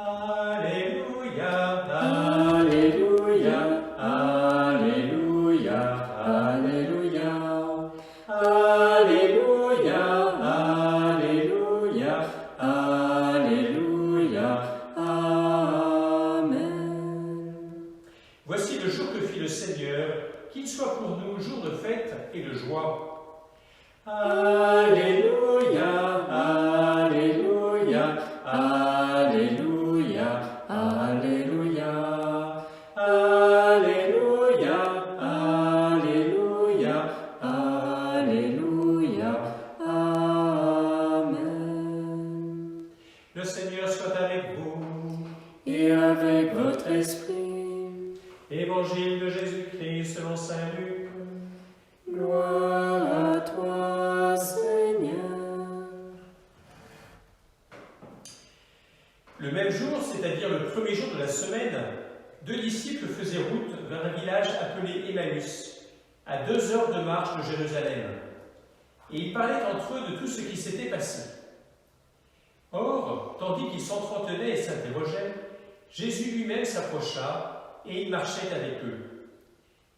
Alléluia, Alléluia, Alléluia, Alléluia, Alléluia, Alléluia, Alléluia, Amen. Voici le jour que fit le Seigneur, qu'il soit pour nous jour de fête et de joie. Alléluia, Alléluia, Alléluia, Alléluia, Alléluia, Alléluia, Alléluia, Amen. Le Seigneur soit avec vous. Et avec votre esprit. Évangile de Jésus-Christ selon saint Luc. Gloire à toi, Seigneur. Le même jour, c'est-à-dire le premier jour de la semaine, 2 disciples faisaient route vers un village appelé Emmaüs, à 2 heures de marche de Jérusalem. Et ils parlaient entre eux de tout ce qui s'était passé. Or, tandis qu'ils s'entretenaient et s'interrogeaient, Jésus lui-même s'approcha et il marchait avec eux.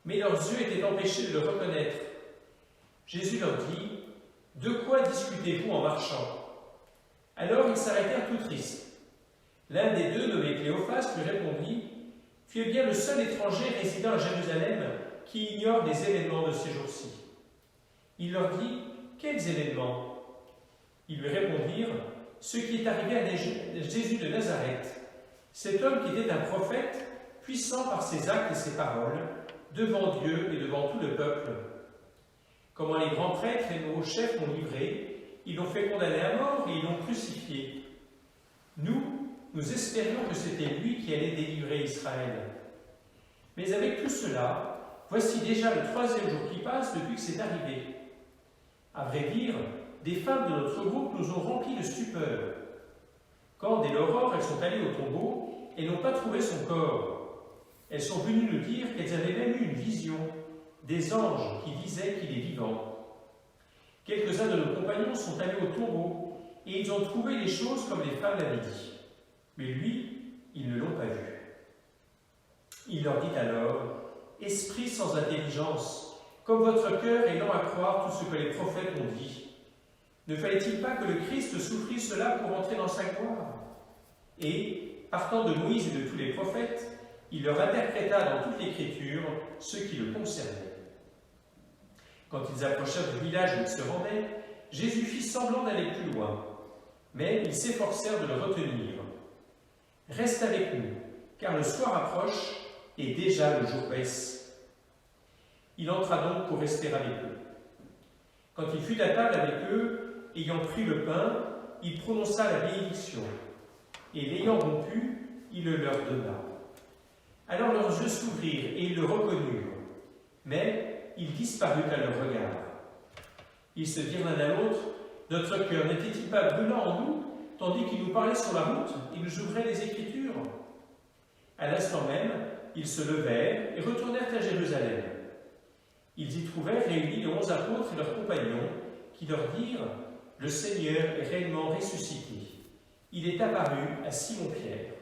Mais leurs yeux étaient empêchés de le reconnaître. Jésus leur dit : « De quoi discutez-vous en marchant ?» Alors ils s'arrêtèrent tout tristes. L'un des deux, nommé Cléophas, lui répondit : « Tu es bien le seul étranger résidant à Jérusalem qui ignore des événements de ces jours-ci. » Il leur dit : « Quels événements ?» Ils lui répondirent : « Ce qui est arrivé à Jésus de Nazareth, cet homme qui était un prophète, puissant par ses actes et ses paroles, devant Dieu et devant tout le peuple. Comment les grands prêtres et nos chefs l'ont livré, ils l'ont fait condamner à mort et ils l'ont crucifié. Nous espérions que c'était lui qui allait délivrer Israël. Mais avec tout cela, voici déjà le 3e jour qui passe depuis que c'est arrivé. À vrai dire, des femmes de notre groupe nous ont remplis de stupeur. Quand, dès l'aurore, elles sont allées au tombeau, elles n'ont pas trouvé son corps. Elles sont venues nous dire qu'elles avaient même eu une vision, des anges qui disaient qu'il est vivant. Quelques-uns de nos compagnons sont allés au tombeau et ils ont trouvé les choses comme les femmes l'avaient dit. Mais lui, ils ne l'ont pas vu. Il leur dit alors : « Esprit sans intelligence, comme votre cœur est lent à croire tout ce que les prophètes ont dit. Ne fallait-il pas que le Christ souffrit cela pour entrer dans sa gloire ?» Et, partant de Moïse et de tous les prophètes, il leur interpréta dans toute l'Écriture ce qui le concernait. Quand ils approchèrent du village où ils se rendaient, Jésus fit semblant d'aller plus loin, mais ils s'efforcèrent de le retenir. « Reste avec nous, car le soir approche et déjà le jour baisse. » Il entra donc pour rester avec eux. Quand il fut à table avec eux, ayant pris le pain, il prononça la bénédiction, et l'ayant rompu, il le leur donna. Alors leurs yeux s'ouvrirent et ils le reconnurent, mais il disparut à leur regard. Ils se dirent l'un à l'autre : « Notre cœur n'était-il pas brûlant en nous, tandis qu'il nous parlait sur la route et nous ouvrait les Écritures ?» À l'instant même, ils se levèrent et retournèrent à Jérusalem. Ils y trouvèrent réunis les 11 apôtres et leurs compagnons, qui leur dirent : « Le Seigneur est réellement ressuscité. Il est apparu à Simon-Pierre. »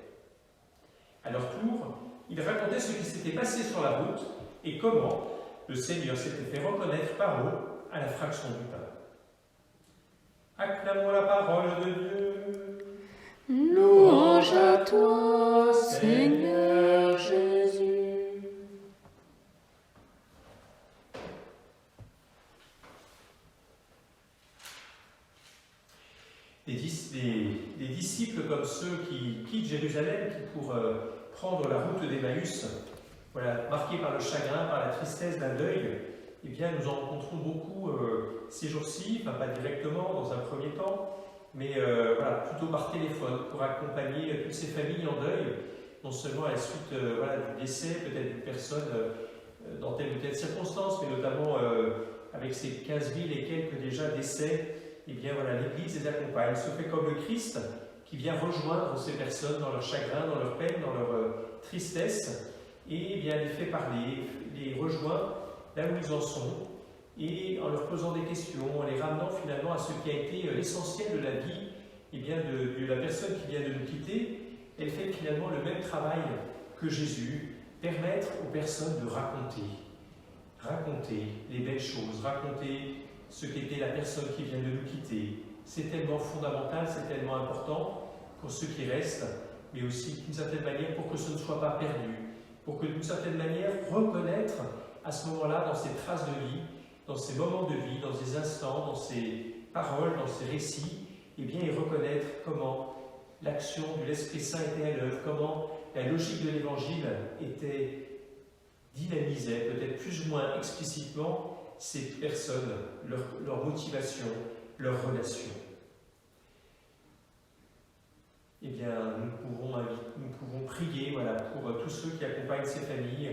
À leur tour, ils racontaient ce qui s'était passé sur la route et comment le Seigneur s'était fait reconnaître par eux à la fraction du pain. Acclamons la parole de Dieu. Louange à toi, Seigneur Jésus. Des disciples comme ceux qui quittent Jérusalem pour prendre la route d'Emmaüs, voilà, marqués par le chagrin, par la tristesse d'un deuil, eh bien, nous en rencontrons beaucoup ces jours-ci, enfin pas directement dans un premier temps, mais voilà, plutôt par téléphone pour accompagner toutes ces familles en deuil, non seulement à la suite voilà, du décès peut-être d'une personne dans telle ou telle circonstance, mais notamment avec ces 15 000 et quelques déjà décès. Eh bien voilà, l'Église les accompagne, se fait comme le Christ qui vient rejoindre ces personnes dans leur chagrin, dans leur peine, dans leur tristesse, et eh bien les fait parler, les rejoint là où ils en sont, et en leur posant des questions, en les ramenant finalement à ce qui a été l'essentiel de la vie eh bien de la personne qui vient de nous quitter, elle fait finalement le même travail que Jésus, permettre aux personnes de raconter les belles choses, raconter ce qu'était la personne qui vient de nous quitter. C'est tellement fondamental, c'est tellement important pour ceux qui restent, mais aussi d'une certaine manière pour que ce ne soit pas perdu, pour que d'une certaine manière reconnaître à ce moment-là, dans ces traces de vie, dans ces moments de vie, dans ces instants, dans ces paroles, dans ces récits, et bien y reconnaître comment l'action de l'Esprit Saint était à l'œuvre, comment la logique de l'Évangile dynamisait peut-être plus ou moins explicitement ces personnes, leur motivation, leurs relations. Eh bien, nous pouvons prier pour tous ceux qui accompagnent ces familles,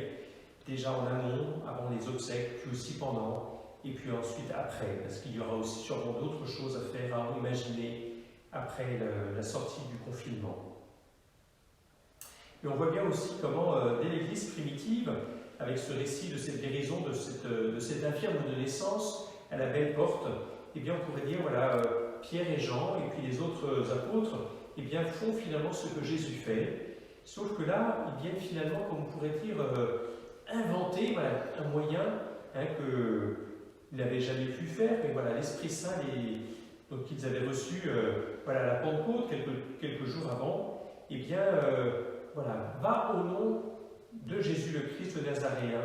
déjà en amont, avant les obsèques, puis aussi pendant, et puis ensuite après, parce qu'il y aura aussi sûrement d'autres choses à faire, à imaginer après la sortie du confinement. Et on voit bien aussi comment, dès l'Église primitive, avec ce récit de cette guérison, de cette infirme de naissance à la belle porte, eh bien on pourrait dire, Pierre et Jean, et puis les autres apôtres, eh bien font finalement ce que Jésus fait, sauf que là, ils viennent finalement, comme on pourrait dire, inventer un moyen qu'ils n'avaient jamais pu faire, mais l'Esprit Saint, qu'ils avaient reçu la Pentecôte quelques jours avant, eh bien, va au nom de Jésus le Christ le Nazaréen,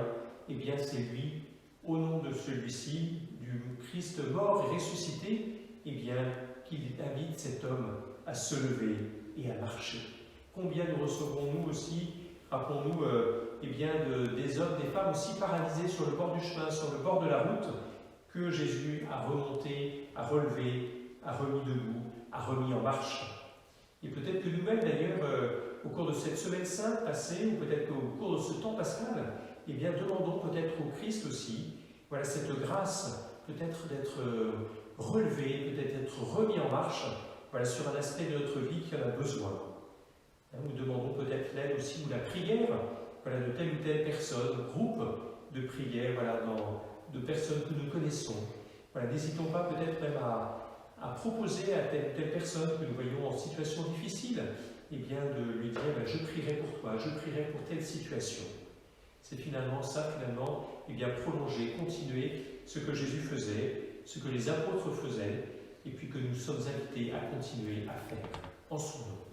eh bien c'est lui, au nom de celui-ci, du Christ mort et ressuscité, eh bien qu'il invite cet homme à se lever et à marcher. Combien nous recevrons-nous aussi, rappelons-nous, des hommes, des femmes aussi paralysés sur le bord du chemin, sur le bord de la route, que Jésus a remonté, a relevé, a remis debout, a remis en marche. Et peut-être que nous-mêmes, d'ailleurs, au cours de cette semaine sainte passée, ou peut-être au cours de ce temps pascal, eh bien, demandons peut-être au Christ aussi, cette grâce, peut-être d'être relevé, peut-être d'être remis en marche, sur un aspect de notre vie qui en a besoin. Nous demandons peut-être l'aide aussi, ou la prière, de telle ou telle personne, groupe de prière, de personnes que nous connaissons. N'hésitons pas peut-être même à proposer à telle ou telle personne que nous voyons en situation difficile, eh bien de lui dire je prierai pour toi, je prierai pour telle situation. C'est finalement ça, eh bien prolonger, continuer ce que Jésus faisait, ce que les apôtres faisaient, et puis que nous sommes invités à continuer à faire en son nom.